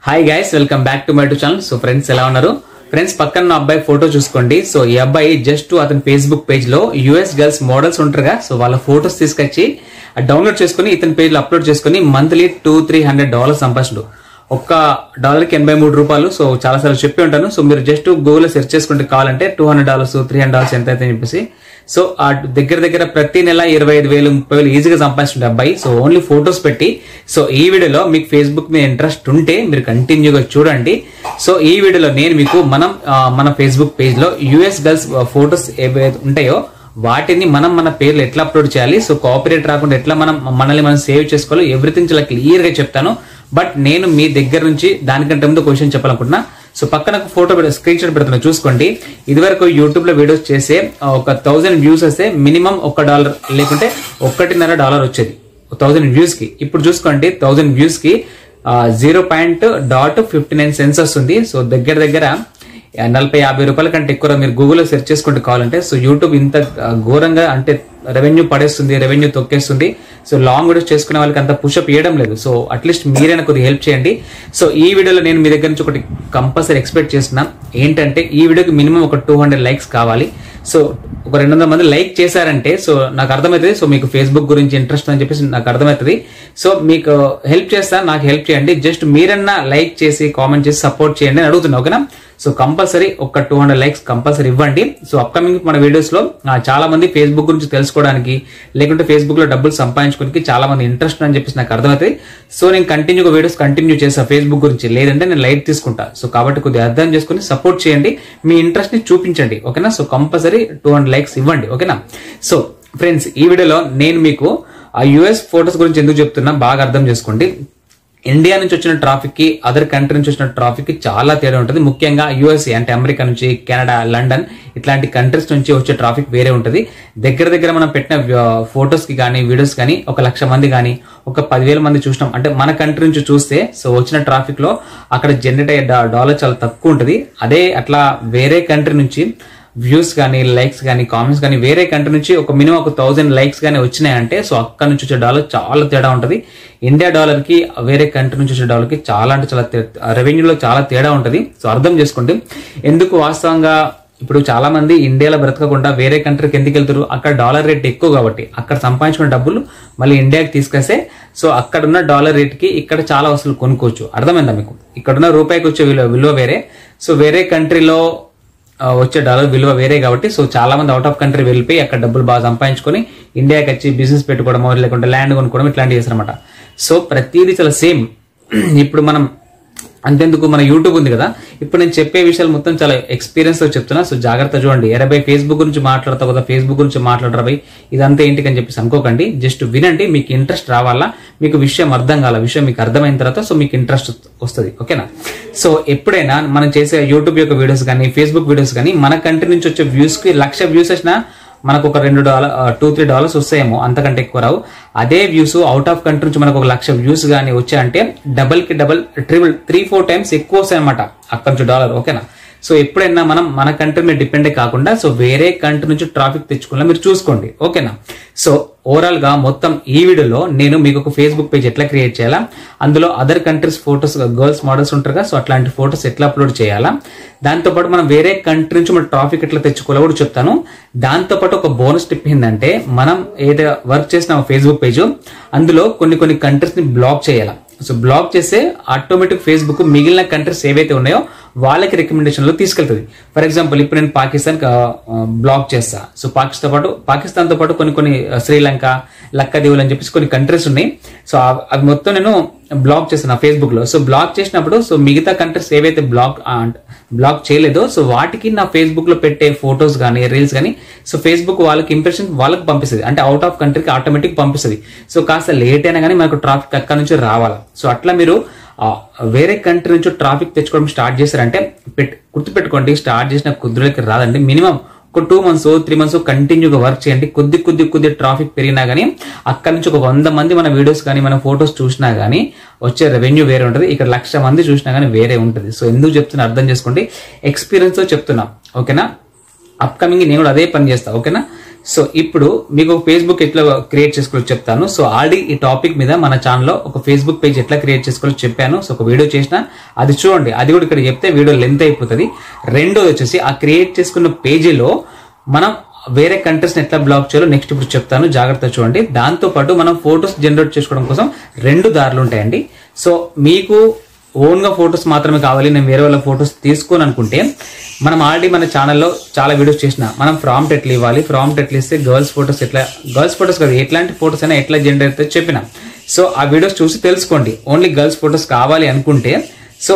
Hi guys, welcome back to my channel. So friends, ఎలా ఉన్నారు? Friends, పక్కన నా అబ్బాయి ఫోటో చూసుకోండి. సో ఈ అబ్బాయి జస్ట్ అతని ఫేస్బుక్ పేజ్ లో యూఎస్ గర్ల్స్ మోడల్స్ ఉంటారుగా, సో వాళ్ళ ఫోటోస్ తీసుకొచ్చి డౌన్లోడ్ చేసుకుని ఇతని పేజ్ లో అప్లోడ్ చేసుకుని మంత్లీ $200-300 సంపాదించు. $1కి 83 రూపాయలు. సో చాలా సార్లు చెప్పి ఉంటాను. సో మీరు జస్ట్ గూగుల్ లో సెర్చ్ చేసుకుంటే కావాలంటే $200 $300 ఎంత అయితే చెప్పేసి, సో ఆ దగ్గర ప్రతి నెల 25,000-30,000 ఈజీగా సంపాదించుంటే అబ్బాయి. సో ఓన్లీ ఫోటోస్ పెట్టి. సో ఈ వీడియోలో మీకు ఫేస్బుక్ మీద ఇంట్రెస్ట్ ఉంటే మీరు కంటిన్యూగా చూడండి. సో ఈ వీడియోలో నేను మీకు మన ఫేస్బుక్ పేజ్ లో యూఎస్ గర్ల్స్ ఫోటోస్ ఏవైతే ఉంటాయో వాటిని మన పేర్లు ఎట్లా అప్లోడ్ చేయాలి, సో కాపీరైట్ రాకుండా ఎట్లా మనల్ని మనం సేవ్ చేసుకోవాలో ఎవ్రీథింగ్ చాలా క్లియర్ గా చెప్తాను. బట్ నేను మీ దగ్గర నుంచి దానికంటే ముందు క్వశ్చన్ చెప్పాలనుకుంటున్నా. సో పక్కన ఫోటో స్క్రీన్ షాట్ పెడుతున్నా, చూసుకోండి. ఇదివరకు యూట్యూబ్ లో వీడియోస్ చేసే 1000 వ్యూస్ వస్తే మినిమం $1 లేకుంటే $1.5 వచ్చేది 1000 వ్యూస్ కి. ఇప్పుడు చూసుకోండి, 1000 వ్యూస్ కి 0.59 సెన్స్ వస్తుంది. సో దగ్గర 40-50 రూపాయల కంటే ఎక్కువ మీరు గూగుల్లో సెర్చ్ చేసుకుంటే కావాలంటే. సో యూట్యూబ్ ఇంత ఘోరంగా అంటే రెవెన్యూ పడేస్తుంది, రెవెన్యూ తొక్కేస్తుంది. సో లాంగ్ వీడియోస్ చేసుకునే వాళ్ళకి అంత పుషప్ ఇవ్వడం లేదు. సో అట్లీస్ట్ మీరైనా కొద్దిగా హెల్ప్ చేయండి. సో ఈ వీడియోలో నేను మీ దగ్గర నుంచి ఒకటి కంపల్సరీ ఎక్స్పెక్ట్ చేస్తున్నా. ఏంటంటే ఈ వీడియోకి మినిమం ఒక 200 లైక్స్ కావాలి. సో ఒక 200 మంది లైక్ చేశారంటే సో నాకు అర్థమవుతుంది. సో మీకు ఫేస్బుక్ గురించి ఇంట్రెస్ట్ అని చెప్పేసి నాకు అర్థమవుతుంది. సో మీకు హెల్ప్ చేస్తా, నాకు హెల్ప్ చేయండి. జస్ట్ మీరన్నా లైక్ చేసి కామెంట్ చేసి సపోర్ట్ చేయండి అని అడుగుతున్నా, ఓకేనా? సో కంపల్సరీ ఒక 200 లైక్స్ కంపల్సరీ ఇవ్వండి. సో అప్కమింగ్ మన వీడియోస్ లో చాలా మంది ఫేస్బుక్ గురించి తెలుసుకోవడానికి లేకుంటే ఫేస్బుక్ లో డబ్బులు సంపాదించుకోవడానికి చాలా మంది ఇంట్రెస్ట్ అని చెప్పేసి నాకు అర్థమవుతుంది. సో నేను కంటిన్యూగా వీడియోస్ కంటిన్యూ చేస్తా ఫేస్బుక్ గురించి, లేదంటే నేను లైట్ తీసుకుంటా. సో కాబట్టి కొద్దిగా అర్థం చేసుకుని సపోర్ట్ చేయండి, మీ ఇంట్రెస్ట్ ని చూపించండి, ఓకేనా? సో కంపల్సరీ 200 లైక్స్ ఇవ్వండి, ఓకేనా? సో ఫ్రెండ్స్, ఈ వీడియోలో నేను మీకు ఆ యుఎస్ ఫోటోస్ గురించి ఎందుకు చెప్తున్నా బాగా అర్థం చేసుకోండి. ఇండియా నుంచి వచ్చిన ట్రాఫిక్ కి అదర్ కంట్రీ నుంచి వచ్చిన ట్రాఫిక్ కి చాలా తేడా ఉంటుంది. ముఖ్యంగా యూఎస్ఏ అంటే అమెరికా నుంచి, కెనడా, లండన్ ఇట్లాంటి కంట్రీస్ నుంచి వచ్చే ట్రాఫిక్ వేరే ఉంటుంది. దగ్గర మనం పెట్టిన ఫొటోస్ కి కానీ వీడియోస్ కానీ 1,00,000 మంది కానీ 10,000 మంది చూసినాం అంటే మన కంట్రీ నుంచి చూస్తే సో వచ్చిన ట్రాఫిక్ లో అక్కడ జనరేట్ అయ్యే డాలర్ చాలా తక్కువ ఉంటుంది. అదే అట్లా వేరే కంట్రీ నుంచి వ్యూస్ కానీ లైక్స్ కానీ కామెంట్స్ కానీ వేరే కంట్రీ నుంచి ఒక మినిమం 1000 లైక్స్ కానీ వచ్చినాయంటే సో అక్కడ నుంచి వచ్చే డాలర్ చాలా తేడా ఉంటుంది. ఇండియా డాలర్ కి వేరే కంట్రీ నుంచి వచ్చే డాలర్ కి చాలా అంటే చాలా రెవెన్యూలో చాలా తేడా ఉంటుంది. సో అర్థం చేసుకోండి. ఎందుకు వాస్తవంగా ఇప్పుడు చాలా మంది ఇండియాలో బ్రతకకుండా వేరే కంట్రీకి ఎందుకు వెళ్తారు? అక్కడ డాలర్ రేట్ ఎక్కువ కాబట్టి అక్కడ సంపాదించుకున్న డబ్బులు మళ్ళీ ఇండియాకి తీసుకొస్తే సో అక్కడ ఉన్న డాలర్ రేట్ కి ఇక్కడ చాలా వస్తువులు కొనుక్కోవచ్చు. అర్థమైందా మీకు? ఇక్కడున్న రూపాయికి వచ్చే విలువ వేరే, సో వేరే కంట్రీలో వచ్చే డాలర్ విలువ వేరే కాబట్టి సో చాలా మంది అవుట్ ఆఫ్ కంట్రీ వెళ్ళిపోయి అక్కడ డబ్బులు బాగా సంపాదించుకొని ఇండియాకి వచ్చి బిజినెస్ పెట్టుకోవడమో లేకుంటే ల్యాండ్ కొనుక్కోవడం ఇట్లాంటివి చేస్తారన్నమాట. సో ప్రతిదీ చాలా సేమ్. ఇప్పుడు మనం అంతెందుకు, మన యూట్యూబ్ ఉంది కదా, ఇప్పుడు నేను చెప్పే విషయాలు మొత్తం చాలా ఎక్స్పీరియన్స్ తో చెప్తున్నా. సో జాగ్రత్త చూడండి. ఎరబై ఫేస్బుక్ గురించి మాట్లాడతావు కదా, ఫేస్బుక్ గురించి మాట్లాడరా బై, ఇదంతా ఏంటికి అని చెప్పేసి అనుకోకండి. జస్ట్ వినండి, మీకు ఇంట్రెస్ట్ రావాలా, మీకు విషయం అర్థం కాల, విషయం మీకు అర్థమైన తర్వాత సో మీకు ఇంట్రెస్ట్ వస్తుంది, ఓకేనా? సో ఎప్పుడైనా మనం చేసే యూట్యూబ్ యొక్క వీడియోస్ కానీ ఫేస్బుక్ వీడియోస్ కానీ మన కంట్రీ నుంచి వచ్చే వ్యూస్ కి 1,00,000 వ్యూస్ వచ్చినా మనకు ఒక $2-3 వస్తాయేమో, అంతకంటే ఎక్కువ రావు. అదే వ్యూస్ అవుట్ ఆఫ్ కంట్రీ నుంచి మనకు 1,00,000 వ్యూస్ కానీ వచ్చాయంటే డబల్ 3-4 టైమ్స్ ఎక్కువ వస్తాయి అనమాట అక్కడ నుంచి డాలర్, ఓకేనా? సో ఎప్పుడైనా మనం మన కంట్రీ మీద డిపెండ్ కాకుండా సో వేరే కంట్రీ నుంచి ట్రాఫిక్ తెచ్చుకున్నా మీరు చూసుకోండి, ఓకేనా? సో ఓవరాల్ గా మొత్తం ఈ వీడియోలో నేను మీకు ఒక ఫేస్బుక్ పేజ్ ఎట్లా క్రియేట్ చేయాలా, అందులో other countries photos girls models ఉంటారు కదా, సో అట్లాంటి ఫోటోస్ ఎట్లా అప్లోడ్ చేయాలా, దాంతోపాటు మనం వేరే కంట్రీ నుంచి మన ట్రాఫిక్ ఎట్లా తెచ్చుకోవాలో కూడా చెప్తాను. దాంతోపాటు ఒక బోనస్ టిప్ ఏంటంటే మనం ఏదైతే వర్క్ చేసిన ఫేస్బుక్ పేజ్ అందులో కొన్ని కంట్రీస్ ని బ్లాక్ చేయాలా. సో బ్లాక్ చేస్తే ఆటోమేటిక్ ఫేస్బుక్ మిగిలిన కంట్రీస్ ఏవైతే ఉన్నాయో వాళ్ళకి రికమెండేషన్ లో తీసుకెళ్తుంది. ఫర్ ఎగ్జాంపుల్ ఇప్పుడు నేను పాకిస్తాన్ బ్లాక్ చేస్తా. సో పాకిస్తాన్ తో పాటు కొన్ని శ్రీలంక, లక్కదీవులు అని చెప్పేసి కొన్ని కంట్రీస్ ఉన్నాయి. సో అవి మొత్తం నేను బ్లాక్ చేస్తాను ఫేస్బుక్ లో. సో బ్లాక్ చేసినప్పుడు సో మిగతా కంట్రీస్ ఏవైతే బ్లాక్ చేయలేదో సో వాటికి నా ఫేస్బుక్ లో పెట్టే ఫొటోస్ కానీ రీల్స్ కానీ సో ఫేస్బుక్ వాళ్ళకి ఇంప్రెషన్ వాళ్ళకి పంపిస్తుంది, అంటే అవుట్ ఆఫ్ కంట్రీకి ఆటోమేటిక్ పంపిస్తుంది. సో కాస్త లేట్ అయినా కానీ మనకు ట్రాఫిక్ అక్కడ నుంచి రావాలా. సో అట్లా మీరు వేరే కంట్రీ నుంచి ట్రాఫిక్ తెచ్చుకోవడం స్టార్ట్ చేశారంటే గుర్తుపెట్టుకోండి, స్టార్ట్ చేసిన కుదురులకి రాదండి. మినిమం ఒక 2 months 3 months కంటిన్యూగా వర్క్ చేయండి. కొద్ది ట్రాఫిక్ పెరిగినా గానీ అక్కడ నుంచి ఒక 100 మంది మన వీడియోస్ కానీ మన ఫొటోస్ చూసినా గానీ వచ్చే రెవెన్యూ వేరే ఉంటుంది. ఇక్కడ 1,00,000 మంది చూసినా గానీ వేరే ఉంటుంది. సో ఎందుకు చెప్తున్నా అర్థం చేసుకోండి, ఎక్స్పీరియన్స్ తో చెప్తున్నా, ఓకేనా? అప్కమింగ్ నేను కూడా అదే పని చేస్తా, ఓకేనా? సో ఇప్పుడు మీకు ఫేస్బుక్ ఎట్లా క్రియేట్ చేసుకోవాలో చెప్తాను. సో ఆల్రెడీ ఈ టాపిక్ మీద మన ఛానల్లో ఒక ఫేస్బుక్ పేజ్ ఎట్లా క్రియేట్ చేసుకోవాలో చెప్పాను. సో ఒక వీడియో చేసిన, అది చూడండి. అది కూడా ఇక్కడ చెప్తే వీడియో లెంత్ అయిపోతుంది. రెండోది వచ్చేసి ఆ క్రియేట్ చేసుకున్న పేజీలో మనం వేరే కంటెంట్స్ ఎట్లా బ్లాక్ చేయాలో నెక్స్ట్ ఇప్పుడు చెప్తాను, జాగ్రత్త చూడండి. దాంతో పాటు మనం ఫొటోస్ జనరేట్ చేసుకోవడం కోసం 2 దారులు ఉంటాయండి. సో మీకు ఓన్ గా ఫొటోస్ మాత్రమే కావాలి, నేను వేరే వాళ్ళ ఫొటోస్ తీసుకోను అనుకుంటే, మనం ఆల్రెడీ మన ఛానల్లో చాలా వీడియోస్ చేసిన, మనం ప్రాంప్ట్ ఎట్లా ఇవ్వాలి, ప్రాంప్ట్ ఎట్లా ఇస్తే గర్ల్స్ ఫొటోస్ కాదు, ఎట్లాంటి ఫొటోస్ అయినా ఎట్లా జనరేట్ అయితే చెప్పిన. సో ఆ వీడియోస్ చూసి తెలుసుకోండి. ఓన్లీ గర్ల్స్ ఫొటోస్ కావాలి అనుకుంటే, సో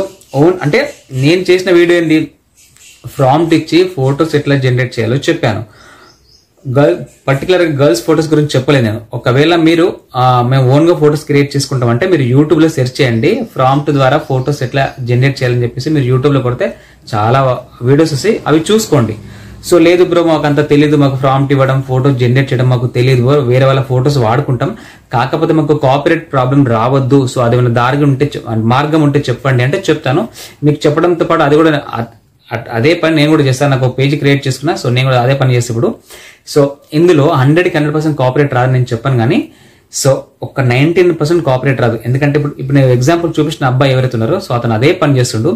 అంటే నేను చేసిన వీడియో ఏంటి, ప్రాంప్ట్ ఇచ్చి ఫొటోస్ ఎట్లా జనరేట్ చేయాలో చెప్పాను. పర్టికులర్ గర్ల్స్ ఫొటోస్ గురించి చెప్పలేదు నేను. ఒకవేళ మీరు మేము ఓన్ గా ఫొటోస్ క్రియేట్ చేసుకుంటామంటే మీరు యూట్యూబ్ లో సెర్చ్ చేయండి, ప్రాంప్ట్ ద్వారా ఫొటోస్ ఎట్లా జనరేట్ చేయాలని చెప్పేసి మీరు యూట్యూబ్ లో కొడితే చాలా వీడియోస్ వస్తాయి, అవి చూసుకోండి. సో లేదు బ్రో మాకు అంత తెలియదు, మాకు ప్రాంప్ట్ ఇవ్వడం, ఫోటోస్ జనరేట్ చేయడం మాకు తెలియదు, వేరే వాళ్ళ ఫొటోస్ వాడుకుంటాం, కాకపోతే మాకు కాపీరైట్ ప్రాబ్లం రావద్దు, సో అది మార్గం ఉంటే చెప్పండి అంటే చెప్తాను. మీకు చెప్పడంతో పాటు అది కూడా అదే పని నేను కూడా చేస్తాను. నాకు ఒక పేజ్ క్రియేట్ చేసుకున్నా, సో నేను కూడా అదే పని చేస్తే ఇప్పుడు. సో ఇందులో 100% కాపీరైట్ రాదు నేను చెప్పాను, కానీ సో ఒక 19% కాపీరైట్ రాదు. ఎందుకంటే ఇప్పుడు నేను ఎగ్జాంపుల్ చూపించిన అబ్బాయి ఎవరైతే ఉన్నారో, సో అతను అదే పని చేస్తుండు.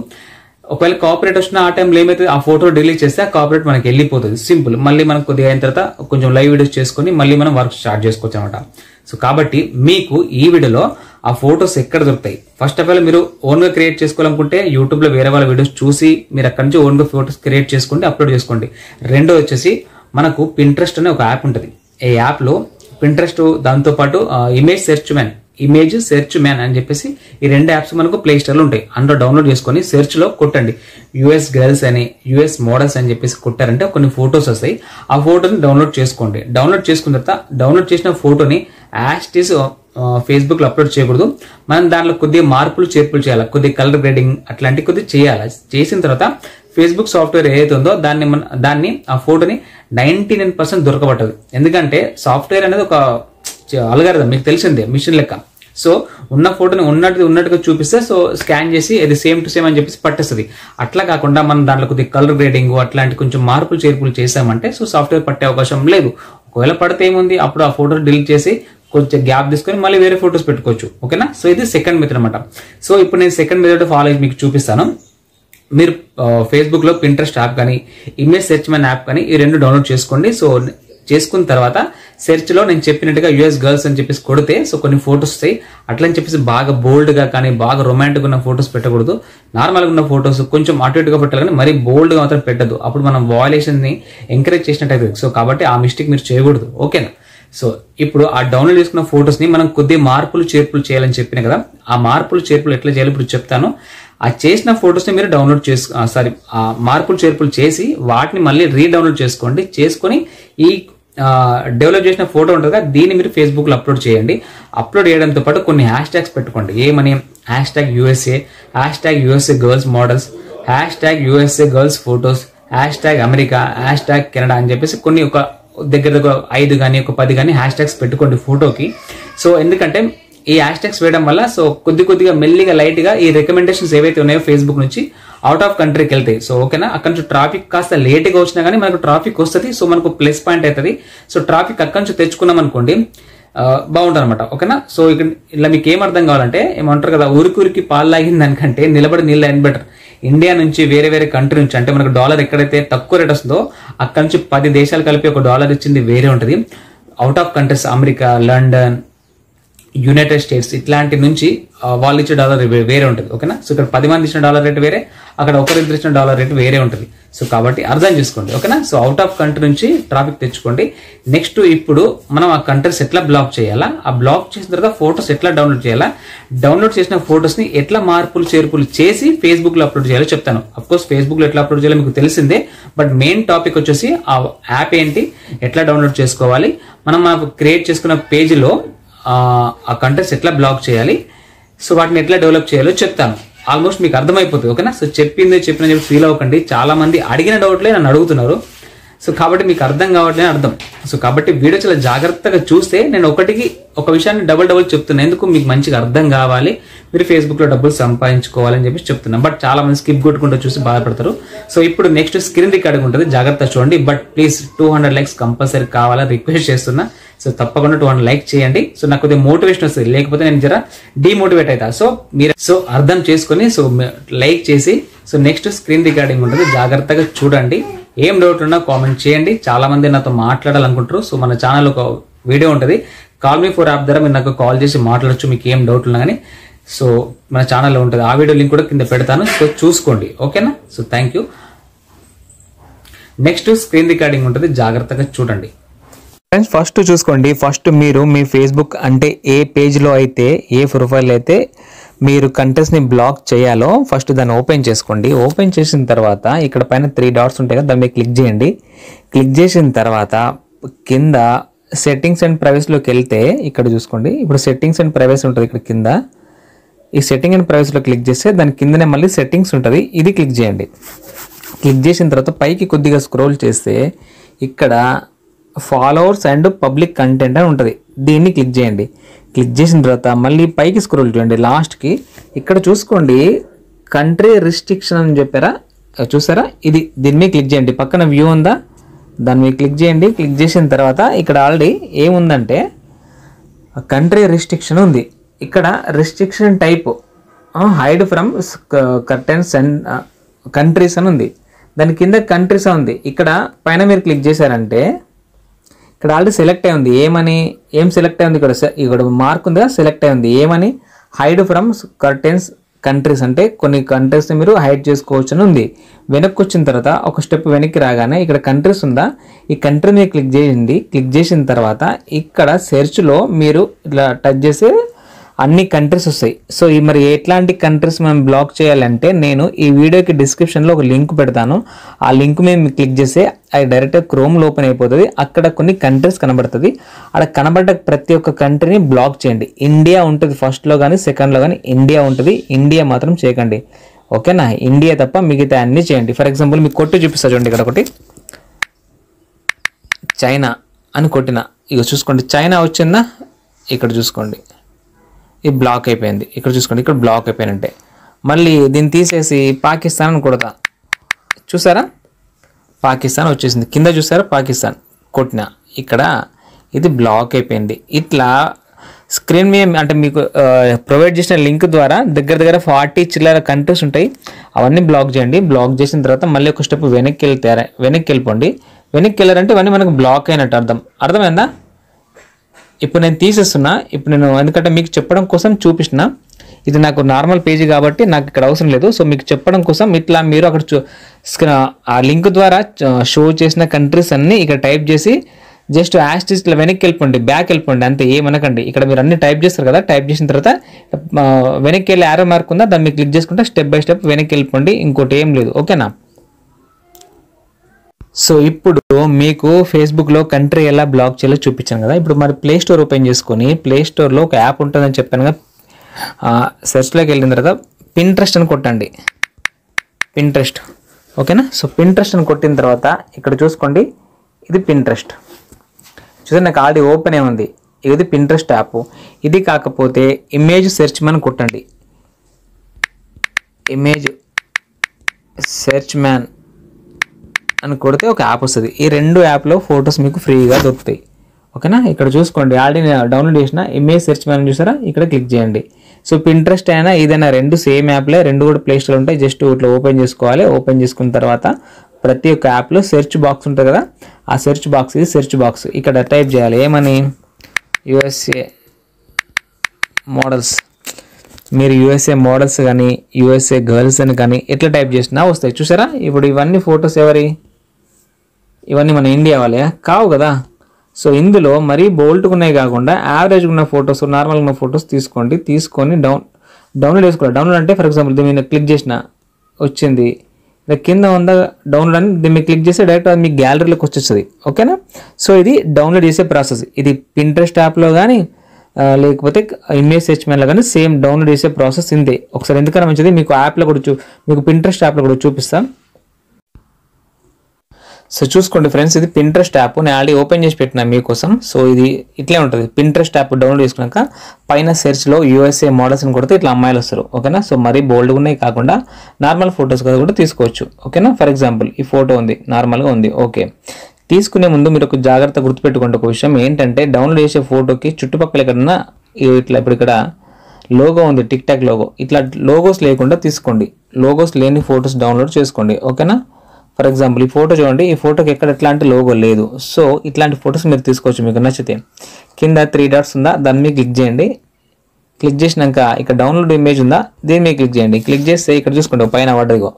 ఒకవేళ కాపీరైట్ వచ్చిన ఆ టైంలో ఏమైతే ఆ ఫోటో డిలీట్ చేస్తే ఆ కాపీరైట్ మనకి వెళ్ళిపోతుంది, సింపుల్. మళ్ళీ మనం కొద్దిగా అయిన తర్వాత కొంచెం లైవ్ వీడియోస్ చేసుకుని మళ్ళీ మనం వర్క్ స్టార్ట్ చేసుకోవచ్చు అనమాట. సో కాబట్టి మీకు ఈ వీడియోలో ఆ ఫొటోస్ ఎక్కడ దొరుకుతాయి. ఫస్ట్ ఆఫ్ ఆల్ మీరు ఓన్ గా క్రియేట్ చేసుకోవాలనుకుంటే యూట్యూబ్ లో వేరే వాళ్ళ వీడియోస్ చూసి మీరు అక్కడి నుంచి ఓన్ గా ఫొటోస్ క్రియేట్ చేసుకోండి, అప్లోడ్ చేసుకోండి. రెండో వచ్చేసి మనకు పింట్రెస్ట్ అనే ఒక యాప్ ఉంటుంది. ఈ యాప్ లో పింట్రెస్ట్, దాంతో పాటు ఇమేజ్ సెర్చ్ మ్యాన్ అని చెప్పేసి ఈ 2 యాప్స్ మనకు ప్లే స్టోర్ లో ఉంటాయి. అందులో డౌన్లోడ్ చేసుకొని సెర్చ్ లో కొట్టండి యుఎస్ గర్ల్స్ అని, యుఎస్ మోడల్స్ అని చెప్పేసి కొట్టారంటే కొన్ని ఫొటోస్ వస్తాయి. ఆ ఫోటోని డౌన్లోడ్ చేసుకోండి. డౌన్లోడ్ చేసుకున్న తర్వాత డౌన్లోడ్ చేసిన ఫోటోని యాస్టీస్ ఫేస్బుక్ లో అప్లోడ్ చేయకూడదు. మనం దాంట్లో కొద్దిగా మార్పులు చేర్పులు చేయాలి, కొద్దిగా కలర్ గ్రేడింగ్ అట్లాంటివి కొద్దిగా చేయాలి. చేసిన తర్వాత ఫేస్బుక్ సాఫ్ట్వేర్ ఏదైతే ఉందో దాన్ని ఆ ఫోటోని 99% దొరకబట్టదు. ఎందుకంటే సాఫ్ట్వేర్ అనేది ఒక అల్గారిథం, మీకు తెలిసిందే, మిషన్ లెక్క. సో ఉన్న ఫోటోని ఉన్నట్టుగా చూపిస్తే సో స్కాన్ చేసి అది సేమ్ టు సేమ్ అని చెప్పేసి పట్టేస్తుంది. అట్లా కాకుండా మనం దాంట్లో కొద్దిగా కలర్ గ్రేడింగ్ అట్లాంటి కొంచెం మార్పులు చేర్పులు చేసామంటే సో సాఫ్ట్వేర్ పట్టే అవకాశం లేదు. ఒకవేళ పడితే ఏముంది, అప్పుడు ఆ ఫోటో డిలీట్ చేసి కొంచెం గ్యాప్ తీసుకొని మళ్ళీ వేరే ఫొటోస్ పెట్టుకోవచ్చు. ఓకేనా. సో ఇది సెకండ్ మెథడ్ అనమాట. సో ఇప్పుడు నేను సెకండ్ మెథడ్ ఫాలో అయ్యి మీకు చూపిస్తాను. మీరు ఫేస్బుక్ లో పింట్రెస్ట్ యాప్ కానీ ఇమేజ్ సెర్చ్ మ్యాన్ యాప్ కానీ ఈ 2 డౌన్లోడ్ చేసుకోండి. సో చేసుకున్న తర్వాత సెర్చ్ లో నేను చెప్పినట్టుగా యుఎస్ గర్ల్స్ అని చెప్పేసి కొడితే సో కొన్ని ఫొటోస్ వస్తాయి. అట్లా అని చెప్పేసి బాగా బోల్డ్ గా కానీ బాగా రొమాంటిక్ ఉన్న ఫొటోస్ పెట్టకూడదు. నార్మల్ గా ఉన్న ఫొటోస్ కొంచెం అటు ఇటుగా పెట్టాలి, కానీ మరీ బోల్డ్ గా మాత్రం పెట్టద్దు. అప్పుడు మనం వాయిలేషన్ ని ఎంకరేజ్ చేసినట్టు అవుతుంది. సో కాబట్టి ఆ మిస్టేక్ మీరు చేయకూడదు. ఓకేనా. సో ఇప్పుడు ఆ డౌన్లోడ్ చేసుకున్న ఫొటోస్ ని మనం కొద్దిగా మార్పులు చేర్పులు చేయాలని చెప్పిన కదా, ఆ మార్పులు చేర్పులు ఎట్లా చేయాలి ఇప్పుడు చెప్తాను. ఆ చేసిన ఫొటోస్ ని మీరు డౌన్లోడ్ ఆ మార్పులు చేర్పులు చేసి వాటిని మళ్ళీ రీడౌన్లోడ్ చేసుకోండి. చేసుకొని ఈ డెవలప్ చేసిన ఫోటో ఉంటుంది కదా, దీన్ని మీరు ఫేస్బుక్ లో అప్లోడ్ చేయండి. అప్లోడ్ చేయడంతో పాటు కొన్ని హ్యాష్ ట్యాగ్స్ పెట్టుకోండి. ఏమని, #USA, #USA girls models, #USA girls photos, #America, #Canada అని చెప్పేసి కొన్ని ఒక దగ్గర 5 కానీ ఒక 10 కానీ హ్యాష్ ట్యాగ్స్ పెట్టుకోండి ఫోటోకి. సో ఎందుకంటే ఈ హ్యాష్ ట్యాగ్స్ వేయడం వల్ల సో కొద్దిగా మెల్లిగా లైట్ గా ఈ రికమెండేషన్స్ ఏవైతే ఉన్నాయో ఫేస్బుక్ నుంచి అవుట్ ఆఫ్ కంట్రీకి వెళ్తాయి. సో ఓకేనా. అక్కడ నుంచి ట్రాఫిక్ కాస్త లేట్ గా వచ్చినా కానీ మనకు ట్రాఫిక్ వస్తుంది. సో మనకు ప్లస్ పాయింట్ అవుతుంది. సో ట్రాఫిక్ అక్కడి నుంచి తెచ్చుకున్నాం అనుకోండి, బాగుంటుంది అనమాట. ఓకేనా. సో ఇక్కడ ఇలా మీకు ఏం అర్థం కావాలంటే, ఏమంటారు కదా, ఊరికి పాలు లాగిన దానికంటే నిలబడి నీళ్ళు అయిన బెటర్. ఇండియా నుంచి వేరే కంట్రీ నుంచి, అంటే మనకు డాలర్ ఎక్కడైతే తక్కువ రేట్ వస్తుందో అక్కడ నుంచి 10 దేశాలు కలిపి $1 ఇచ్చింది వేరే ఉంటుంది. Out of countries America, London, United states ఇట్లాంటి నుంచి వాళ్ళు ఇచ్చే డాలర్ వేరే ఉంటుంది. ఓకేనా. సో ఇక్కడ 10 మంది ఇచ్చిన డాలర్ రేట్ వేరే, అక్కడ ఒకరిద్దరు ఇచ్చిన డాలర్ రేట్ వేరే ఉంటుంది. సో కాబట్టి అర్థం చేసుకోండి. ఓకేనా. సో అవుట్ ఆఫ్ కంట్రీ నుంచి ట్రాఫిక్ తెచ్చుకోండి. నెక్స్ట్ ఇప్పుడు మనం ఆ కంట్రీస్ ఎట్లా బ్లాక్ చేయాలా, ఆ బ్లాక్ చేసిన తర్వాత ఫొటోస్ ఎట్లా డౌన్లోడ్ చేయాలా, డౌన్లోడ్ చేసిన ఫొటోస్ ని ఎట్లా మార్పులు చేర్పులు చేసి ఫేస్బుక్ లో అప్లోడ్ చేయాలో చెప్తాను. అఫ్ కోర్స్ ఫేస్బుక్ లో ఎట్లా అప్లోడ్ చేయాలో మీకు తెలిసిందే, బట్ మెయిన్ టాపిక్ వచ్చేసి ఆ యాప్ ఏంటి, ఎట్లా డౌన్లోడ్ చేసుకోవాలి, మనం క్రియేట్ చేసుకున్న పేజీలో ఆ కంటెంట్స్ ఎట్లా బ్లాక్ చేయాలి, సో వాటిని ఎట్లా డెవలప్ చేయాలో చెప్తాను. ఆల్మోస్ట్ మీకు అర్థమైపోతుంది. ఓకేనా. సో చెప్పిన చెప్పి ఫీల్ అవ్వకండి. చాలా మంది అడిగిన డౌట్లే నన్ను అడుగుతున్నారు. సో కాబట్టి మీకు అర్థం కావట్లేదు అర్థం. సో కాబట్టి వీడియో చాలా జాగ్రత్తగా చూస్తే నేను ఒక విషయాన్ని డబుల్ చెప్తున్నా, ఎందుకు మీకు మంచిగా అర్థం కావాలి, మీరు ఫేస్బుక్ లో డబ్బులు సంపాదించుకోవాలని చెప్పి చెప్తున్నా. బట్ చాలా మంది స్కిప్ కొట్టుకుంటూ చూసి బాధపడతారు. సో ఇప్పుడు నెక్స్ట్ స్క్రీన్ రికార్డింగ్ ఉంటుంది, జాగ్రత్త చూడండి. బట్ ప్లీజ్ 200 లైక్స్ కంపల్సరీ కావాలని రిక్వెస్ట్ చేస్తున్నా. సో తప్పకుండా 200 లైక్ చేయండి. సో నాకు కొద్దిగా మోటివేషన్ వస్తుంది, లేకపోతే నేను జర డిమోటివేట్ అవుతా. సో మీరు అర్థం చేసుకొని లైక్ చేసి నెక్స్ట్ స్క్రీన్ రికార్డింగ్ ఉంటుంది, జాగ్రత్తగా చూడండి. ఏం డౌట్ ఉన్నా కామెంట్ చేయండి. చాలా మంది నాతో మాట్లాడాలనుకుంటారు. సో మన ఛానల్ ఒక వీడియో ఉంటుంది, కాల్ మీ ఫర్ యాప్ ద్వారా మీరు నాకు కాల్ చేసి మాట్లాడచ్చు, మీకు ఏం డౌట్ ఉన్నా కానీ. సో మన ఛానల్లో ఉంటుంది, ఆ వీడియో లింక్ కూడా కింద పెడతాను. సో చూసుకోండి, ఓకేనా. So thank you. Next screen recording ఉంటుంది, జాగ్రత్తగా చూడండి. ఫ్రెండ్స్ ఫస్ట్ చూసుకోండి. ఫస్ట్ మీరు మీ ఫేస్బుక్ అంటే ఏ పేజ్లో అయితే, ఏ ప్రొఫైల్ అయితే మీరు కంటెంట్స్ని బ్లాక్ చేయాలో ఫస్ట్ దాన్ని ఓపెన్ చేసుకోండి. ఓపెన్ చేసిన తర్వాత ఇక్కడ పైన 3 డాట్స్ ఉంటాయి కదా, దాని మీద క్లిక్ చేయండి. క్లిక్ చేసిన తర్వాత కింద సెట్టింగ్స్ అండ్ ప్రైవసీలోకి వెళ్తే ఇక్కడ చూసుకోండి. ఇప్పుడు సెట్టింగ్స్ అండ్ ప్రైవసీ ఉంటుంది ఇక్కడ కింద. ఈ సెట్టింగ్ అండ్ ప్రైవసీలో క్లిక్ చేస్తే దాని కిందనే మళ్ళీ సెట్టింగ్స్ ఉంటుంది, ఇది క్లిక్ చేయండి. క్లిక్ చేసిన తర్వాత పైకి కొద్దిగా స్క్రోల్ చేస్తే ఇక్కడ ఫాలోవర్స్ అండ్ పబ్లిక్ కంటెంట్ అని ఉంటుంది, దీన్ని క్లిక్ చేయండి. క్లిక్ చేసిన తర్వాత మళ్ళీ పైకి స్క్రోల్ చేయండి లాస్ట్కి. ఇక్కడ చూసుకోండి కంట్రీ రిస్ట్రిక్షన్ అని చెప్పారా, చూసారా, దీని మీద క్లిక్ చేయండి. పక్కన వ్యూ ఉందా, దాని మీద క్లిక్ చేయండి. క్లిక్ చేసిన తర్వాత ఇక్కడ ఆల్రెడీ ఏముందంటే కంట్రీ రిస్ట్రిక్షన్ ఉంది. ఇక్కడ restriction type hide from curtains and countries అని ఉంది, దాని కింద కంట్రీస్ ఉంది. ఇక్కడ పైన మీరు క్లిక్ చేశారంటే ఇక్కడ ఆల్రెడీ సెలెక్ట్ అయి ఉంది. ఏం సెలెక్ట్ అయి ఉంది, ఇక్కడ మార్క్ ఉందిగా, సెలెక్ట్ అయి ఉంది. ఏమని, హైడ్ ఫ్రమ్ కర్టెన్స్ కంట్రీస్, అంటే కొన్ని కంట్రీస్ని మీరు హైడ్ చేసుకోవచ్చు అని ఉంది. వెనక్కి వచ్చిన తర్వాత ఒక స్టెప్ వెనక్కి రాగానే ఇక్కడ కంట్రీస్ ఉందా, ఈ కంట్రీ మీద క్లిక్ చేయండి. క్లిక్ చేసిన తర్వాత ఇక్కడ సెర్చ్లో మీరు ఇట్లా టచ్ చేస్తే అన్ని కంట్రీస్ వస్తాయి. సో మరి ఎట్లాంటి కంట్రీస్ మనం బ్లాక్ చేయాలంటే నేను ఈ వీడియోకి డిస్క్రిప్షన్లో ఒక లింక్ పెడతాను. ఆ లింక్ మీద మీరు క్లిక్ చేస్తే అది డైరెక్ట్గా క్రోమ్లో ఓపెన్ అయిపోతుంది. అక్కడ కొన్ని కంట్రీస్ కనబడుతుంది. అక్కడ కనబడ్డ ప్రతి ఒక్క కంట్రీని బ్లాక్ చేయండి. ఇండియా ఉంటుంది ఫస్ట్లో కానీ సెకండ్లో కానీ ఇండియా ఉంటుంది, ఇండియా మాత్రం చేయకండి, ఓకేనా. ఇండియా తప్ప మిగతా అన్నీ చేయండి. ఫర్ ఎగ్జాంపుల్ మీకు కొట్టి చూపిస్తా చూడండి. ఇక్కడ ఒకటి చైనా అని కొట్టిన, ఇక చూసుకోండి చైనా వచ్చిందా, ఇక్కడ చూసుకోండి ఇది బ్లాక్ అయిపోయింది. ఇక్కడ చూసుకోండి ఇక్కడ బ్లాక్ అయిపోయినట్టే. మళ్ళీ దీన్ని తీసేసి పాకిస్తాన్ అని కొడతా, చూసారా పాకిస్తాన్ వచ్చేసింది. కింద చూసారా పాకిస్తాన్ కొట్టిన, ఇక్కడ ఇది బ్లాక్ అయిపోయింది. ఇట్లా స్క్రీన్ మీద అంటే మీకు ప్రొవైడ్ చేసిన లింక్ ద్వారా దగ్గర 40 చిల్లర కంట్రీస్ ఉంటాయి, అవన్నీ బ్లాక్ చేయండి. బ్లాక్ చేసిన తర్వాత మళ్ళీ ఒక స్టెప్ వెనక్కి వెళ్ళిపోండి. వెనక్కి వెళ్ళారంటే ఇవన్నీ మనకు బ్లాక్ అయినట్టు అర్థమైందా. ఇప్పుడు నేను తీసేస్తున్నా, ఇప్పుడు నేను ఎందుకంటే మీకు చెప్పడం కోసం చూపిస్తున్నా. ఇది నాకు నార్మల్ పేజీ కాబట్టి నాకు ఇక్కడ అవసరం లేదు. సో మీకు చెప్పడం కోసం ఇట్లా మీరు అక్కడ ఆ లింక్ ద్వారా షో చేసిన కంట్రీస్ అన్ని ఇక్కడ టైప్ చేసి జస్ట్ యాస్టిస్ ఇట్లా వెనక్కి వెళ్ళిపోండి, బ్యాక్ వెళ్ళిపోండి, అంతే, ఏమనకండి. ఇక్కడ మీరు అన్ని టైప్ చేస్తారు కదా, టైప్ చేసిన తర్వాత వెనక్కి వెళ్ళి యారో మార్క్ ఉందా, దాన్ని మీరు క్లిక్ చేసుకుంటే స్టెప్ బై స్టెప్ వెనక్కి వెళ్ళిపోండి, ఇంకోటి ఏం లేదు, ఓకేనా. సో ఇప్పుడు మీకు ఫేస్బుక్లో కంట్రీ ఎలా బ్లాక్ చేయాలో చూపించాను కదా. ఇప్పుడు మరి ప్లే స్టోర్ ఓపెన్ చేసుకొని ప్లే స్టోర్లో ఒక యాప్ ఉంటుందని చెప్పాను కదా, సెర్చ్లోకి వెళ్ళిన తర్వాత పింట్రెస్ట్ అని కొట్టండి, పింట్రెస్ట్, ఓకేనా. సో పింట్రెస్ట్ అని కొట్టిన తర్వాత ఇక్కడ చూసుకోండి, ఇది పింట్రెస్ట్, చూసారు నాకు ఆల్రెడీ ఓపెన్ ఉంది, ఇది పింట్రెస్ట్ యాప్. ఇది కాకపోతే ఇమేజ్ సెర్చ్ మ్యాన్ కొట్టండి, ఇమేజ్ సెర్చ్ మ్యాన్ అని కొడితే ఒక యాప్ వస్తుంది. ఈ 2 యాప్లో ఫొటోస్ మీకు ఫ్రీగా దొరుకుతాయి, ఓకేనా. ఇక్కడ చూసుకోండి ఆల్రెడీ నేను డౌన్లోడ్ చేసిన ఇమేజ్ సెర్చ్ మ్యాన్ చూసారా, ఇక్కడ క్లిక్ చేయండి. సో పింట్రెస్ట్ అయినా ఏదైనా 2 సేమ్ యాప్లే, 2 కూడా ప్లే స్టోర్ ఉంటాయి. జస్ట్ ఇట్లా ఓపెన్ చేసుకోవాలి. ఓపెన్ చేసుకున్న తర్వాత ప్రతి ఒక్క యాప్లో సెర్చ్ బాక్స్ ఉంటుంది కదా, ఆ సెర్చ్ బాక్స్, ఇది సెర్చ్ బాక్స్, ఇక్కడ టైప్ చేయాలి ఏమని, యూఎస్ఏ మోడల్స్. మీరు యూఎస్ఏ మోడల్స్ కానీ యూఎస్ఏ గర్ల్స్ అని కానీ ఎట్లా టైప్ చేసినా వస్తాయి, చూసారా. ఇప్పుడు ఇవన్నీ ఫొటోస్ ఎవరి, ఇవన్నీ మన ఇండియా వాళ్ళే కావు కదా. సో ఇందులో మరీ బోల్ట్గా ఉన్నాయి కాకుండా యావరేజ్గా ఉన్న ఫొటోస్, నార్మల్గా ఉన్న ఫొటోస్ తీసుకొని డౌన్లోడ్ చేసుకోవాలి. డౌన్లోడ్ అంటే ఫర్ ఎగ్జాంపుల్ దీని మీద క్లిక్ చేసిన వచ్చింది, కింద ఉందా డౌన్లోడ్ అని దీన్ని మీరు క్లిక్ చేస్తే డైరెక్ట్ అది మీ గ్యాలరీలోకి వచ్చేస్తుంది, ఓకేనా. సో ఇది డౌన్లోడ్ చేసే ప్రాసెస్. ఇది పింట్రెస్ట్ యాప్లో కానీ లేకపోతే ఇమేజ్ సెర్చ్ మ్యాన్లో కానీ సేమ్ డౌన్లోడ్ చేసే ప్రాసెస్ ఇంతే. ఒకసారి ఎందుకన్నా మంచిది మీకు యాప్లో కూడా మీకు పింట్రెస్ట్ యాప్లో కూడా చూపిస్తాం. సో చూసుకోండి ఫ్రెండ్స్, ఇది పింట్రెస్ట్ యాప్. నేను ఆల్రెడీ ఓపెన్ చేసి పెట్టినా మీకోసం. సో ఇది ఇట్లే ఉంటుంది. పింట్రెస్ట్ యాప్ డౌన్లోడ్ చేసుకున్నాక పైన సెర్చ్లో USA మోడల్స్ అని కొడితే ఇట్లా అమ్మాయిలు వస్తారు. ఓకేనా. సో మరీ బోల్డ్గా ఉన్నాయి కాకుండా నార్మల్ ఫొటోస్ కూడా తీసుకోవచ్చు. ఓకేనా. ఫర్ ఎగ్జాంపుల్ ఈ ఫోటో ఉంది, నార్మల్గా ఉంది. ఓకే, తీసుకునే ముందు మీరు ఒక జాగ్రత్త గుర్తుపెట్టుకోండి. ఒక విషయం ఏంటంటే డౌన్లోడ్ చేసే ఫోటోకి చుట్టుపక్కల ఎక్కడన్నా ఇట్లా ఇప్పుడు ఇక్కడ లోగో ఉంది, టిక్ టాక్ లోగో, ఇట్లా లోగోస్ లేకుండా తీసుకోండి. లోగోస్ లేని ఫొటోస్ డౌన్లోడ్ చేసుకోండి. ఓకేనా. ఫర్ ఎగ్జాంపుల్ ఈ ఫోటో చూడండి, ఈ ఫోటోకి ఎక్కడ ఎట్లాంటి లోగో లేదు. సో ఇట్లాంటి ఫొటోస్ మీరు తీసుకోవచ్చు మీకు నచ్చితే. కింద 3 డాట్స్ ఉందా, దాని మీద క్లిక్ చేయండి. క్లిక్ చేసినాక ఇక్కడ డౌన్లోడ్ ఇమేజ్ ఉందా, దీని మీద క్లిక్ చేయండి. క్లిక్ చేస్తే ఇక్కడ చూసుకోండి పైన పడ్డదిగో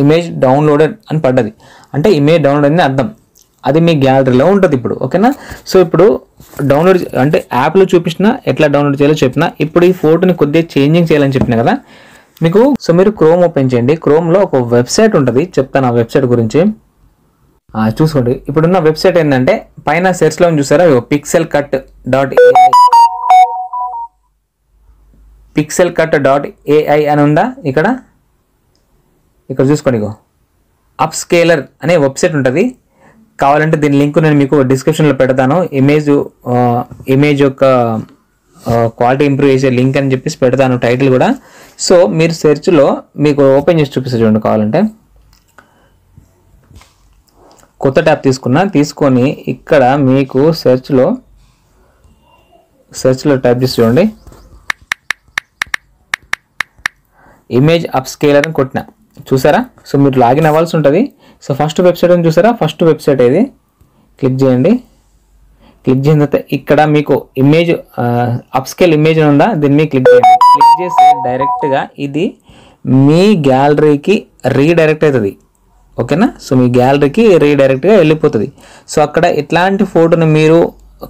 ఇమేజ్ డౌన్లోడెడ్ అని పడ్డది. అంటే ఇమేజ్ డౌన్లోడ్ అని అర్థం. అది మీ గ్యాలరీలో ఉంటుంది ఇప్పుడు. ఓకేనా. సో ఇప్పుడు డౌన్లోడ్ అంటే యాప్లో చూపించిన ఎట్లా డౌన్లోడ్ చేయాలో చెప్పిన. ఇప్పుడు ఈ ఫోటోని కొద్దిగా చేంజింగ్ చేయాలని చెప్పిన కదా మీకు. సో మీరు క్రోమ్ ఓపెన్ చేయండి. క్రోమ్లో ఒక వెబ్సైట్ ఉంటుంది, చెప్తాను ఆ వెబ్సైట్ గురించి. చూసుకోండి. ఇప్పుడున్న వెబ్సైట్ ఏంటంటే పైన సెర్చ్లో చూసారా pixelcut.ai pixelcut.ai అని ఉందా ఇక్కడ చూసుకోండి. అప్స్కేలర్ అనే వెబ్సైట్ ఉంటుంది. కావాలంటే దీని లింక్ నేను మీకు డిస్క్రిప్షన్లో పెడతాను. ఇమేజ్ యొక్క క్వాలిటీ ఇంప్రూవ్ చేసే లింక్ అని చెప్పేసి పెడతాను, టైటిల్ కూడా. సో మీరు సెర్చ్లో మీకు ఓపెన్ చేసి చూపిస్తే చూడండి. కావాలంటే కొత్త ట్యాబ్ తీసుకొని ఇక్కడ మీకు సెర్చ్లో టైప్ చేసి చూడండి, ఇమేజ్ అప్స్కేలర్ అని కొట్టిన. చూసారా. సో మీరు లాగిన్ అవ్వాల్సి ఉంటుంది. సో ఫస్ట్ వెబ్సైట్ అని చూసారా, ఫస్ట్ వెబ్సైట్ ఇది. క్లిక్ చేయండి. క్లిక్ చేసిన తర్వాత ఇక్కడ మీకు ఇమేజ్ అప్స్కేల్ ఇమేజ్ ఉందా, దీని మీద క్లిక్ చేయండి. క్లిక్ చేస్తే డైరెక్ట్గా ఇది మీ గ్యాలరీకి రీడైరెక్ట్ అవుతుంది. ఓకేనా. సో మీ గ్యాలరీకి రీడైరెక్ట్గా వెళ్ళిపోతుంది. సో అక్కడ ఎట్లాంటి ఫోటోని మీరు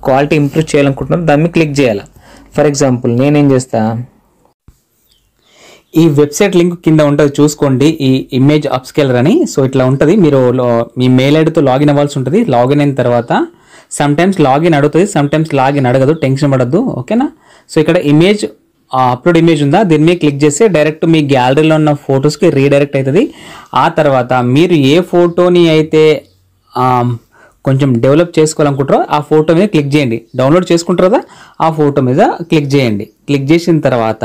క్వాలిటీ ఇంప్రూవ్ చేయాలనుకుంటున్నారు దాని మీద క్లిక్ చేయాలి. ఫర్ ఎగ్జాంపుల్ నేనేం చేస్తా, ఈ వెబ్సైట్ లింక్ కింద ఉంటుంది చూసుకోండి, ఈ ఇమేజ్ అప్స్కేలర్ అని. సో ఇట్లా ఉంటుంది. మీరు మీ మెయిల్ ఐడితో లాగిన్ అవ్వాల్సి ఉంటుంది. లాగిన్ అయిన తర్వాత సమ్ టైమ్స్ లాగిన్ అడుగుతుంది, సమ్ టైమ్స్ లాగిన్ అడగదు, టెన్షన్ పడద్దు. ఓకేనా. సో ఇక్కడ ఇమేజ్ అప్లోడ్ ఇమేజ్ ఉందా, దీని మీద క్లిక్ చేస్తే డైరెక్ట్ మీ గ్యాలరీలో ఉన్న ఫొటోస్కి రీడైరెక్ట్ అవుతుంది. ఆ తర్వాత మీరు ఏ ఫోటోని అయితే కొంచెం డెవలప్ చేసుకోవాలనుకుంటారో ఆ ఫోటో మీద క్లిక్ చేయండి. డౌన్లోడ్ చేసుకుంటారు కదా, ఆ ఫోటో మీద క్లిక్ చేయండి. క్లిక్ చేసిన తర్వాత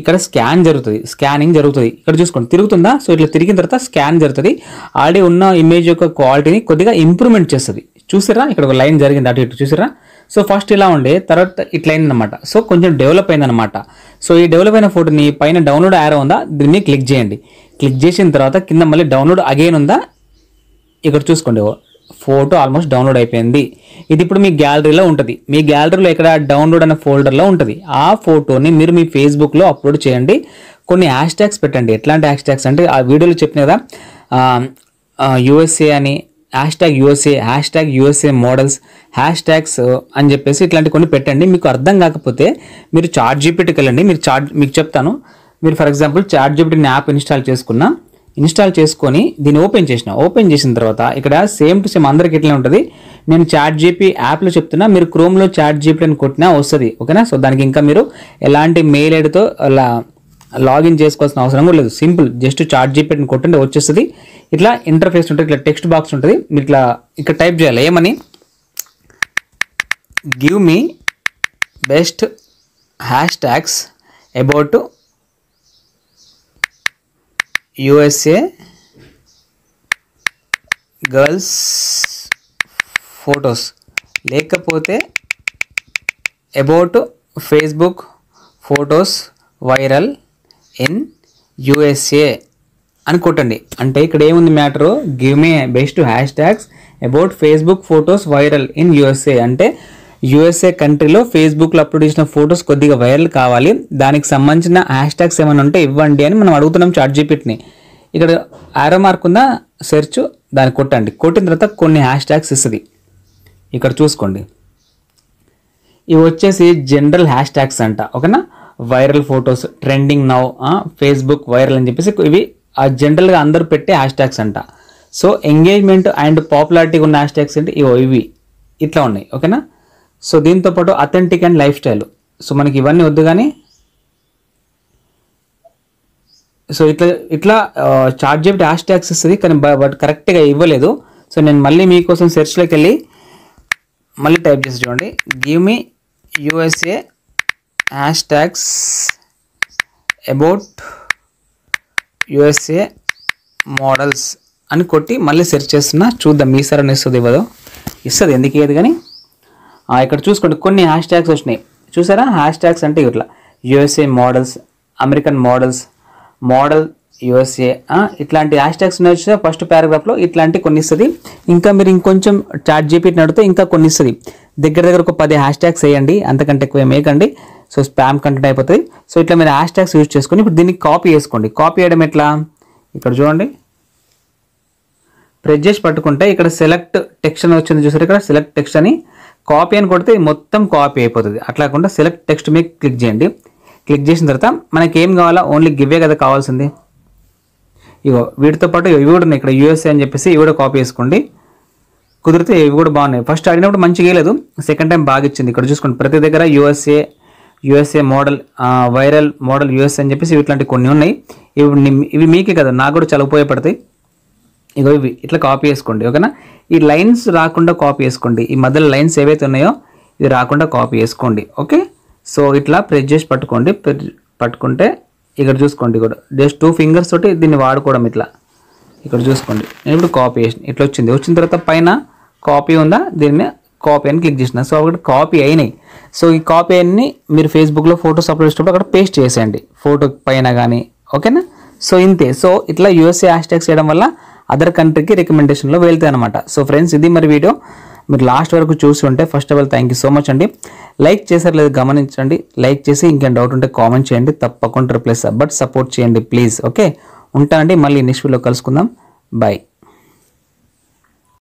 ఇక్కడ స్కానింగ్ జరుగుతుంది. ఇక్కడ చూసుకోండి తిరుగుతుందా. సో ఇట్లా తిరిగిన తర్వాత స్కాన్ జరుగుతుంది. ఆల్రెడీ ఉన్న ఇమేజ్ యొక్క క్వాలిటీని కొద్దిగా ఇంప్రూవ్మెంట్ చేస్తుంది. చూసారా, ఇక్కడ ఒక లైన్ జరిగింది అటు ఇటు చూసారా. సో ఫస్ట్ ఇలా ఉండే, తర్వాత ఇట్లా అయిందనమాట. సో కొంచెం డెవలప్ అయిందనమాట. సో ఈ డెవలప్ అయిన ఫోటోని పైన డౌన్లోడ్ యారో ఉందా, దీని మీద క్లిక్ చేయండి. క్లిక్ చేసిన తర్వాత కింద మళ్ళీ డౌన్లోడ్ అగైన్ ఉందా, ఇక్కడ చూసుకోండి ఫోటో ఆల్మోస్ట్ డౌన్లోడ్ అయిపోయింది. ఇది ఇప్పుడు మీ గ్యాలరీలో ఉంటుంది. మీ గ్యాలరీలో ఇక్కడ డౌన్లోడ్ అనే ఫోల్డర్లో ఉంటుంది. ఆ ఫోటోని మీరు మీ ఫేస్బుక్లో అప్లోడ్ చేయండి. కొన్ని హ్యాష్ ట్యాగ్స్ పెట్టండి. ఎట్లాంటి హ్యాష్ ట్యాగ్స్ అంటే ఆ వీడియోలో చెప్పిన కదా, USA అని, #USA మోడల్స్, హ్యాష్ ట్యాగ్స్ అని చెప్పేసి ఇట్లాంటి కొన్ని పెట్టండి. మీకు అర్థం కాకపోతే మీరు చాట్ జీపీటీకి వెళ్ళండి. మీకు చెప్తాను. మీరు for example chat GPT app install చేసుకొని దీన్ని ఓపెన్ చేసిన తర్వాత ఇక్కడ సేమ్ టు సేమ్ అందరికి ఇట్లా ఉంటుంది. నేను చాట్ జీపీ యాప్లో చెప్తున్నా, మీరు క్రోమ్లో చాట్ జీపీ అని కొట్టినా వస్తుంది. ఓకేనా. సో దానికి ఇంకా మీరు ఎలాంటి మెయిల్ ఐడితో లాగిన్ చేసుకోవాల్సిన అవసరం కూడా లేదు. సింపుల్ జస్ట్ చాట్ జీపీని కొట్టండి వచ్చేస్తుంది. ఇట్లా ఇంటర్ఫేస్ ఉంటుంది, ఇట్లా టెక్స్ట్ బాక్స్ ఉంటుంది. మీరు ఇట్లా ఇక్కడ టైప్ చేయాలి ఏమని, give me best hash tags about USA girls photos, లేకపోతే about Facebook photos viral in USA అని కొట్టండి. అంటే ఇక్కడ ఏముంది matter, give me best hash tags about Facebook photos viral in USA. అంటే USA కంట్రీలో ఫేస్బుక్లో అప్లోడ్ చేసిన ఫొటోస్ కొద్దిగా వైరల్ కావాలి, దానికి సంబంధించిన హ్యాష్ ట్యాగ్స్ ఏమైనా ఉంటే ఇవ్వండి అని మనం అడుగుతున్నాం చాట్ జీపీటీని. ఇక్కడ ఆరో మార్క్ ఉందా, సెర్చ్, దాన్ని కొట్టండి. కొట్టిన తర్వాత కొన్ని హ్యాష్ ట్యాగ్స్ ఇస్తుంది. ఇక్కడ చూసుకోండి, ఇవి వచ్చేసి జనరల్ హ్యాష్ ట్యాగ్స్ అంట. ఓకేనా. Viral photos, trending now, Facebook viral అని చెప్పేసి ఇవి జనరల్గా అందరూ పెట్టే హ్యాష్ ట్యాగ్స్ అంట. సో ఎంగేజ్మెంట్ అండ్ పాపులారిటీగా ఉన్న హ్యాష్ ట్యాగ్స్ అంటే ఇవి ఇట్లా ఉన్నాయి. ఓకేనా. సో దీంతోపాటు authentic and life style. So మనకి ఇవన్నీ వద్దు కానీ, సో ఇట్లా చాట్ జీపీటీ హ్యాష్ ట్యాగ్స్ ఇస్తుంది కానీ బట్ కరెక్ట్గా ఇవ్వలేదు. సో నేను మళ్ళీ మీకోసం సెర్చ్లోకి వెళ్ళి మళ్ళీ టైప్ చేసి చూడండి, give me USA hashtags about USA models అని కొట్టి మళ్ళీ సెర్చ్ చేస్తున్నా. చూద్దాం ఈసారి అని ఇస్తుంది ఇవ్వదు, ఇస్తుంది ఎందుకు ఇవ్వదు కానీ. ఇక్కడ చూసుకోండి కొన్ని హ్యాష్ ట్యాగ్స్ వచ్చినాయి చూసారా. హ్యాష్ ట్యాగ్స్ అంటే ఇట్లా USA models, American models, model USA ఇట్లాంటి హ్యాష్ ట్యాగ్స్ ఉన్నాయి చూసా ఫస్ట్ పారాగ్రాఫ్లో. ఇట్లాంటి కొన్ని ఇస్తుంది. ఇంకా మీరు ఇంకొంచెం చాట్ జీపీటీని అడిగితే ఇంకా కొన్ని ఇస్తుంది. దగ్గర ఒక 10 హ్యాష్ ట్యాగ్స్ వేయండి, అంతకంటే ఎక్కువ వేయకండి. సో స్పామ్ కంటెంట్ అయిపోతుంది. సో ఇట్లా మీరు హ్యాష్ ట్యాగ్స్ యూజ్ చేసుకొని ఇప్పుడు దీన్ని కాపీ చేసుకోండి. కాపీ చేయడం ఎట్లా, ఇక్కడ చూడండి ప్రెస్ చేసి పట్టుకుంటే ఇక్కడ సెలెక్ట్ టెక్స్ట్ అని వచ్చింది చూసారు. ఇక్కడ సెలెక్ట్ టెక్స్ట్ అని కాపీ అని కొడితే మొత్తం కాపీ అయిపోతుంది. అట్లా కాకుండా సెలెక్ట్ టెక్స్ట్ మీద క్లిక్ చేయండి. క్లిక్ చేసిన తర్వాత మనకి ఏం కావాలా, ఓన్లీ గివే కదా కావాల్సింది. ఇగో వీటితో పాటు ఇవి కూడా ఉన్నాయి ఇక్కడ USA అని చెప్పేసి ఇవి కూడా కాపీ చేసుకోండి. కుదిరితే ఇవి కూడా బాగున్నాయి. ఫస్ట్ అడిగినప్పుడు మంచిగా వేయలేదు, సెకండ్ టైం బాగా ఇచ్చింది. ఇక్కడ చూసుకోండి ప్రతి దగ్గర USA model, viral model USA అని చెప్పేసి ఇట్లాంటి కొన్ని ఉన్నాయి. ఇవి మీకే కదా, నాకు కూడా చాలా ఉపయోగపడతాయి. ఇగో ఇవి ఇట్లా కాపీ చేసుకోండి ఓకేనా. ఈ లైన్స్ రాకుండా కాపీ చేసుకోండి. ఈ మధ్యలో లైన్స్ ఏవైతే ఉన్నాయో ఇవి రాకుండా కాపీ చేసుకోండి ఓకే. సో ఇట్లా ప్రెస్ చేసి పట్టుకోండి. పట్టుకుంటే ఇక్కడ చూసుకోండి కూడా జస్ట్ 2 ఫింగర్స్ తోటి దీన్ని వాడుకోవడం. ఇట్లా ఇక్కడ చూసుకోండి నేను ఇప్పుడు కాపీ చేసిన ఇట్లా వచ్చింది. వచ్చిన తర్వాత పైన కాపీ ఉందా, దీన్ని కాపీ అని క్లిక్ చేసిన. సో అక్కడ కాపీ అయినాయి. సో ఈ కాపీ అన్ని మీరు ఫేస్బుక్లో ఫోటోస్ అప్లోడ్ చేసినప్పుడు అక్కడ పేస్ట్ చేసేయండి ఫోటో పైన కానీ ఓకేనా. సో ఇంతే. సో ఇట్లా USA హ్యాష్ ట్యాగ్స్ చేయడం వల్ల అదర్ కంట్రీకి రికమెండేషన్లో వెళ్తాయి అనమాట. సో ఫ్రెండ్స్ ఇది మరి వీడియో, మీరు లాస్ట్ వరకు చూసి ఉంటే first of all thank you so much అండి. లైక్ చేశారు లేదు గమనించండి, లైక్ చేసి ఇంకేం డౌట్ ఉంటే కామెంట్ చేయండి, తప్పకుండా రిప్లై బట్ సపోర్ట్ చేయండి ప్లీజ్ ఓకే. ఉంటానండి, మళ్ళీ నెక్స్ట్ వీడియోలో కలుసుకుందాం, బాయ్.